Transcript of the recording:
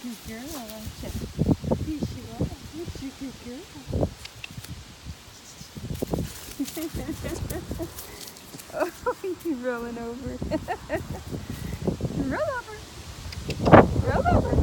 good girl, aren't you? Yes, you are. Yes, you're a good girl. Oh, you're rolling over. Roll over. Roll over.